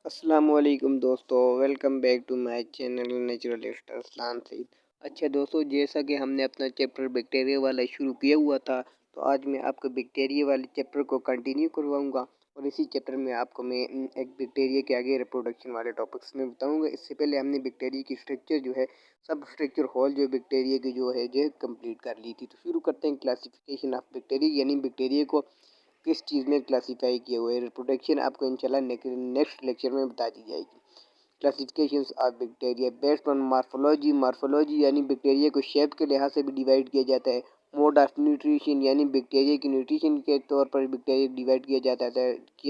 अस्सलामुअलैकुम दोस्तों, welcome back to my channel naturalist Arsalan Saeed. अच्छा दोस्तों, जैसा कि हमने अपना चैप्टर बैक्टीरिया वाला शुरू किया हुआ था, तो आज मैं आपको बैक्टीरिया वाले चैप्टर को कंटिन्यू करवाऊंगा। और इसी चैप्टर में आपको मैं एक बैक्टीरिया के आगे रिप्रोडक्शन वाले टॉपिक्स में बताऊंगा। इससे पहले हमने बैक्टीरिया की स्ट्रक्चर जो है, सब स्ट्रक्चर हॉल जो बैक्टीरिया की जो है कंप्लीट कर ली थी। तो शुरू करते हैं क्लासिफिकेशन ऑफ बैक्टीरिया, यानी बैक्टीरिया को किस चीज़ में क्लासीफाई किए हुए हैं। रिप्रोडक्शन आपको इंशाल्लाह नेक्स्ट लेक्चर में बता दी जाएगी। Classifications of bacteria based on morphology. Morphology यानी बैक्टीरिया को शेप के लिहाज से भी डिवाइड किया जाता है। मोड ऑफ न्यूट्रिशन यानी बैक्टीरिया की न्यूट्रिशन के तौर पर बैक्टीरिया डिवाइड किया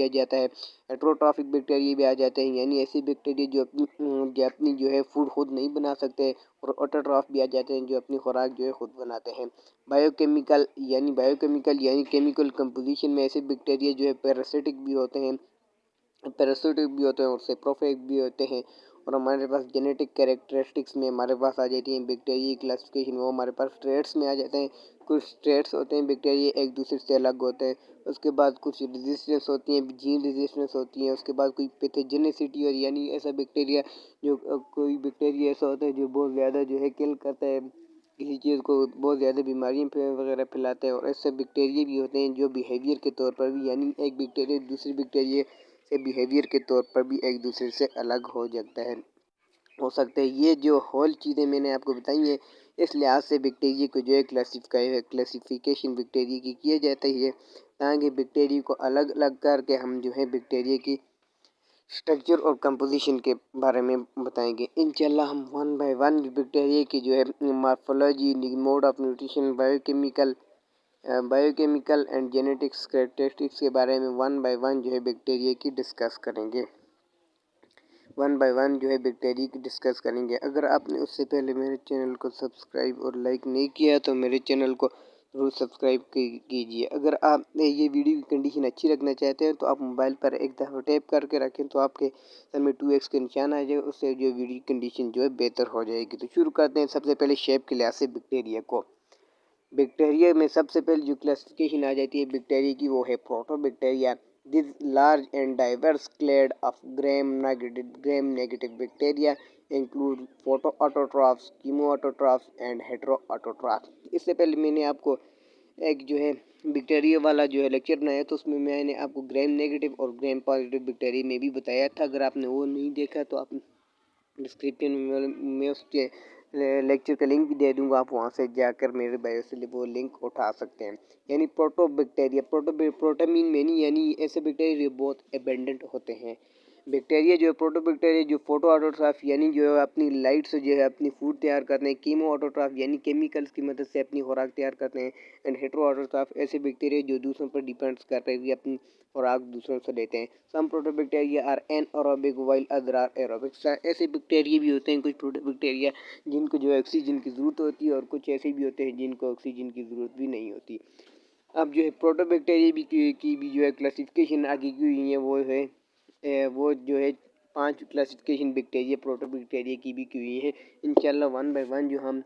जाता है। हेट्रोट्रॉफिक बैक्टीरिया भी आ जाते हैं, यानी ऐसे बैक्टीरिया जो अपनी जो है फूड खुद नहीं बना सकते। और ऑटोट्रॉफ भी आ जाते हैं, जो अपनी खुराक जो है खुद बनाते हैं। बायोकेमिकल यानी केमिकल कंपोजिशन में ऐसे बैक्टीरिया जो है पैरासिटिक भी होते हैं और सेप्रोफिक भी होते हैं। और हमारे पास जेनेटिक कैरेक्टरिस्टिक्स में हमारे पास आ जाती हैं बैक्टीरिया क्लासिफिकेशन, वो हमारे पास ट्रेड्स में आ जाते हैं। कुछ ट्रेड्स होते हैं बैक्टीरिया एक दूसरे से अलग होते हैं। उसके बाद कुछ रेजिस्टेंस होती हैं, जीन रेजिस्टेंस होती हैं। उसके बाद कोई पैथोजेनिसिटी, और यानी ऐसा बैक्टीरिया कोई बैक्टीरिया ऐसा होता है जो बहुत ज़्यादा जो है किल करता है, किसी चीज़ को बहुत ज़्यादा बीमारियाँ वगैरह फैलाते हैं। और ऐसे बैक्टीरिया भी होते हैं जो बिहेवियर के तौर पर भी, यानी एक बैक्टीरिया दूसरे बैक्टीरिया से बिहेवियर के तौर पर भी एक दूसरे से अलग हो सकते हैं। ये जो होल चीज़ें मैंने आपको बताई हैं, इस लिहाज से बैक्टीरिया को जो है क्लासिफिकेशन बैक्टीरिया की किया जाता है, ताकि बैक्टीरिया को अलग अलग करके हम जो है बैक्टीरिया की स्ट्रक्चर और कंपोजिशन के बारे में बताएंगे। इंशाल्लाह हम वन बाय वन बैक्टीरिया की जो है morphology, mode of nutrition, biochemical and genetics characteristics के बारे में वन बाय वन जो है बैक्टीरिया की डिस्कस करेंगे। वन बाय वन जो है बैक्टीरिया की डिस्कस करेंगे। अगर आपने उससे पहले मेरे चैनल को सब्सक्राइब और लाइक नहीं किया तो मेरे चैनल को ज़रूर सब्सक्राइब कीजिए। अगर आप ये वीडियो की कंडीशन अच्छी रखना चाहते हैं तो आप मोबाइल पर एक दफ़ा टैप करके रखें, तो आपके सर में 2x का निशान आ जाए, उससे जो वीडियो की कंडीशन जो है बेहतर हो जाएगी। तो शुरू करते हैं सबसे पहले शेप के लिहाज से बैक्टीरिया को। बैक्टीरिया में सबसे पहले जो क्लासिफिकेशन आ जाती है बैक्टीरिया की, वो है proteobacteria. This large and diverse clade of gram negative bacteria include photo autotrophs, chemo autotrophs and hetero autotrophs. इससे पहले मैंने आपको एक जो है बैक्टीरिया वाला जो है लेक्चर बनाया, तो उसमें मैंने आपको ग्राम नेगेटिव और ग्राम पॉजिटिव बैक्टीरिया में भी बताया था। अगर आपने वो नहीं देखा तो आप डिस्क्रिप्शन में उसके लेक्चर का लिंक भी दे दूंगा, आप वहां से जाकर मेरे बायो से वो लिंक उठा सकते हैं। यानी प्रोटोबैक्टीरिया, प्रोटामीन मैनी, यानी ऐसे बैक्टीरिया जो बहुत एबेंडेंट होते हैं। बैक्टीरिया जो है प्रोटोबैक्टीरिया जो फोटो ऑटोट्राफ यानी जो है अपनी लाइट से जो है अपनी फूड तैयार करते हैं। कीमो ऑटोट्राफ यानी केमिकल्स की मदद से अपनी खुराक तैयार करते हैं। एंड हेट्रो ऑटोट्राफ ऐसे बैक्टीरिया जो दूसरों पर डिपेंड्स करते हुए अपनी खुराक दूसरों से लेते हैं। Some proteobacteria are anaerobic while other are aerobic. ऐसे बैक्टीरिया भी होते हैं कुछ प्रोटोबैक्टीरिया जिनको जो है ऑक्सीजन की ज़रूरत होती है, और कुछ ऐसे भी होते हैं जिनको ऑक्सीजन की ज़रूरत भी नहीं होती। अब जो है प्रोटोबैक्टीरिया की भी जो है क्लासिफिकेशन आगे की हुई है, वो जो है 5 क्लासिफिकेशन बैक्टीरिया प्रोटोबैक्टीरिया की भी की हुई है। इंशाल्लाह वन बाय वन जो हम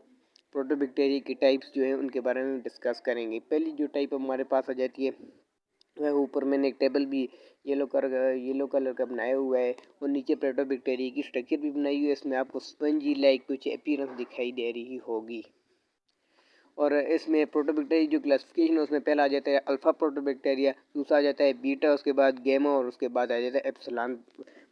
प्रोटोबैक्टीरिया के टाइप्स जो है उनके बारे में डिस्कस करेंगे। पहली जो टाइप हमारे पास आ जाती है, वह ऊपर मैंने एक टेबल भी येलो कलर का बनाया हुआ है, और नीचे प्रोटोबैक्टीरिया की स्ट्रक्चर भी बनाई हुई है। इसमें आपको स्पंजी लाइक कुछ अपीयरेंस दिखाई दे रही होगी। और इसमें प्रोटोबैक्टीरिया जो क्लासिफिकेशन है उसमें पहला आ जाता है अल्फ़ा प्रोटोबैक्टीरिया, दूसरा आ जाता है बीटा, उसके बाद गैमा, और उसके बाद आ जाता है एप्सिलॉन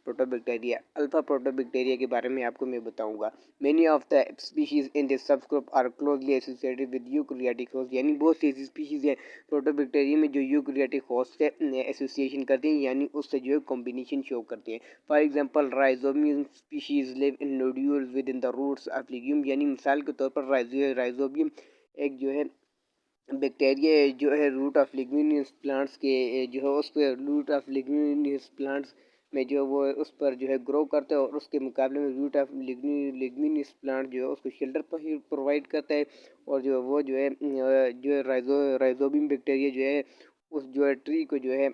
प्रोटोबैक्टीरिया। अल्फ़ा प्रोटोबैक्टीरिया के बारे में आपको मैं बताऊंगा। Many of the species in this subgroup are closely associated with eukaryotic host, यानी बहुत सी ऐसी स्पीशीज है प्रोटोबैक्टीरिया में जो यूकैरियोटिक होस्ट से एसोसिएशन करती हैं, यानी उससे जो है कॉम्बिनेशन शो करती हैं। For example rhizobium species live in nodules within the roots of legume, यानी मिसाल के तौर पर राइजोबियम एक जो है बैक्टीरिया जो है रूट ऑफ लिग्यूमिनस प्लांट्स के जो है उस पर रूट ऑफ लिग्यूमिनस प्लांट्स में जो वो उस पर जो है ग्रो करता है, और उसके मुकाबले में रूट ऑफ लिग्यूमिनस प्लांट जो है उसको शेल्टर प्रोवाइड करता है। और जो है राइजोबियम बैक्टीरिया जो है उस जो है ट्री को जो है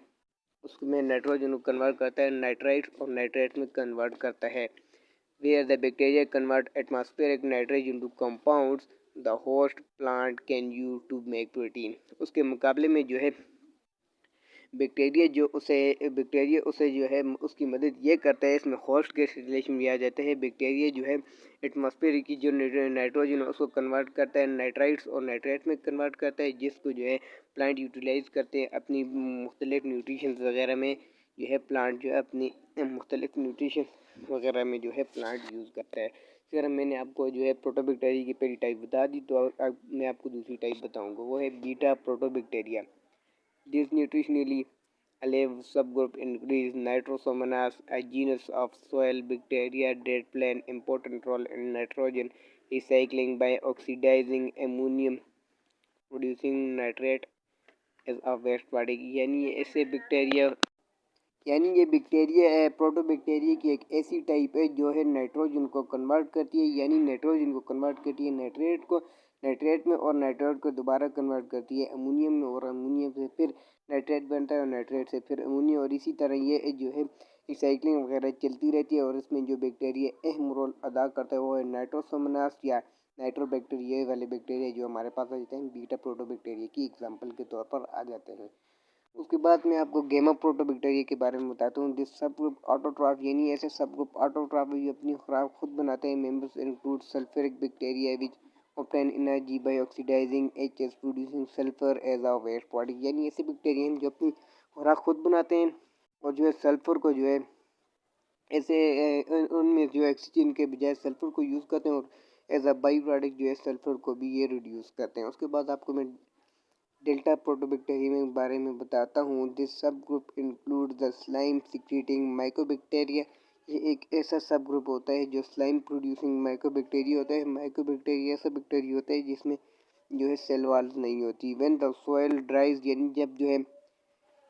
उसमें नाइट्रोजन को कन्वर्ट करता है, नाइट्राइट और नाइट्रेट में कन्वर्ट करता है। Where the bacteria convert atmospheric nitrogen into compounds the host plant can use to make protein। उसके मुकाबले में जो है बैक्टीरिया उसे जो है उसकी मदद ये करता है। इसमें होस्ट गैस रिलेशन भी आ जाता है। बैक्टीरिया जो है एटमॉस्फेयर की जो नाइट्रोजन है उसको कन्वर्ट करता है नाइट्राइट्स और नाइट्रेट में कन्वर्ट करता है, जिसको जो है प्लांट यूटिलाइज करते हैं अपनी मुख्तलिफ न्यूट्रिशन वगैरह में। जो है प्लांट जो है अपनी मुख्तलिफ न्यूट्रिशन वगैरह में जो है प्लांट यूज़ करता है। फिर मैंने आपको जो है प्रोटोबैक्टीरिया की पहली टाइप बता दी, तो अब मैं आपको दूसरी टाइप बताऊंगा, वो है beta proteobacteria. This nutritionally alive subgroup includes Nitrosomonas, a genus of soil bacteria that play an important role in nitrogen recycling by oxidizing ammonium producing nitrate as a waste product। ये bacteria प्रोटोबैक्टीरिया की एक ऐसी type है जो है nitrogen को convert करती है, यानी नाइट्रोजन को कन्वर्ट करती है नाइट्रेट में और नाइट्रेट को दोबारा कन्वर्ट करती है अमोनियम में और अमोनियम से फिर नाइट्रेट बनता है और नाइट्रेट से फिर अमोनिया, और इसी तरह ये जो है रिसाइकलिंग वगैरह चलती रहती है। और इसमें जो बैक्टीरिया अहम रोल अदा करता है वो है नाइट्रोसोमोनास या नाइट्रोबैक्टीरिया वाले बैक्टीरिया जो हमारे पास आ जाते हैं बीटा प्रोटोबैक्टीरिया की एग्जाम्पल के तौर पर आ जाते हैं। उसके बाद मैं आपको गेमा प्रोटोबैक्टीरिया के बारे में बताता हूँ। दिस सब ग्रुप ऑटोट्रॉफ, यानी ऐसे सब ग्रुप ऑटोट्रॉफ जो अपनी खुराक खुद बनाते हैं। Members include sulfuric bacteria which obtain energy by oxidizing HS producing sulfur as a waste product, यानी ऐसे बैक्टीरिया हैं जो अपनी खुराक खुद बनाते हैं और जो है सल्फर को जो है ऐसे उनमें जो है ऑक्सीजन के बजाय सल्फर को यूज़ करते हैं और एज अ बाई प्रोडक्ट जो है सल्फर को भी ये रिड्यूस करते हैं। उसके बाद आपको मैं डेल्टा प्रोटोबैक्टीरिया के बारे में बताता हूँ। दिस सब group include the slime secreting mycobacteria. ये एक ऐसा सब ग्रुप होता है जो स्लाइम प्रोड्यूसिंग माइकोबैक्टीरिया होता है। माइकोबैक्टीरिया ऐसा बैक्टीरिया होता है जिसमें जो है सेल वॉल्स नहीं होती। व्हेन द सॉइल ड्राइज, यानी जब जो है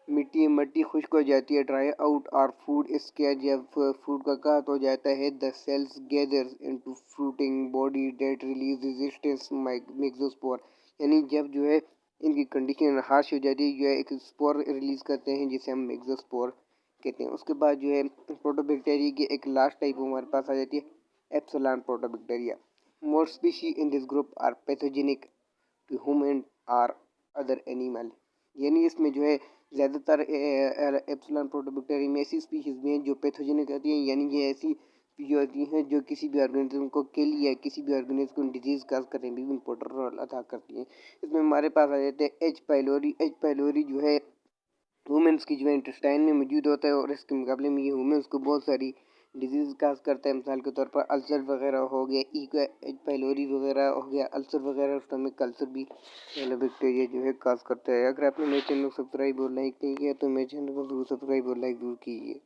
मिट्टी खुश्क हो जाती है, ड्राई आउट और फूड इसके जब फूड का काट हो जाता है, the cells gathers into fruiting body that release resistance myxospore, यानी जब जो है इनकी कंडीशन हार्श हो जाती है, जो है एक स्पोर रिलीज करते हैं जिसे हम मेक्सोस्पोर कहते हैं। उसके बाद जो है प्रोटोबैक्टीरिया की एक लास्ट टाइप हमारे पास आ जाती है epsilon proteobacteria. More species in this group are pathogenic to human or other animal, यानी इसमें जो है ज़्यादातर एप्सिलॉन प्रोटोबैक्टीरिया में ऐसी स्पीशीज़ भी हैं जो पैथोजेनिक होती हैं, यानी ये ऐसी जो होती हैं जो किसी भी ऑर्गेनिज्म को किल या किसी भी ऑर्गेनिज्म को डिजीज़ काज करने में भी इम्पोर्टेंट रोल अदा करती हैं। इसमें हमारे पास आ जाते हैं एच पाइलोरी जो है वुमेंस की जो है इंटेस्टाइन में मौजूद होता है और इसके मुकाबले में ये वुमेंस को बहुत सारी डिजीज़ काज करता है। मिसाल के तौर पर अल्सर वगैरह हो गया, एच पाइलोरी वगैरह हो गया, अल्सर वगैरह, स्टमक अल्सर भी बैक्टीरिया जो है काज करता है। अगर आपने मेरे चैनल को सब्सक्राइब और लाइक नहीं किया तो मेरे चैनल को जरूर सब्सक्राइब और लाइक जरूर कीजिए।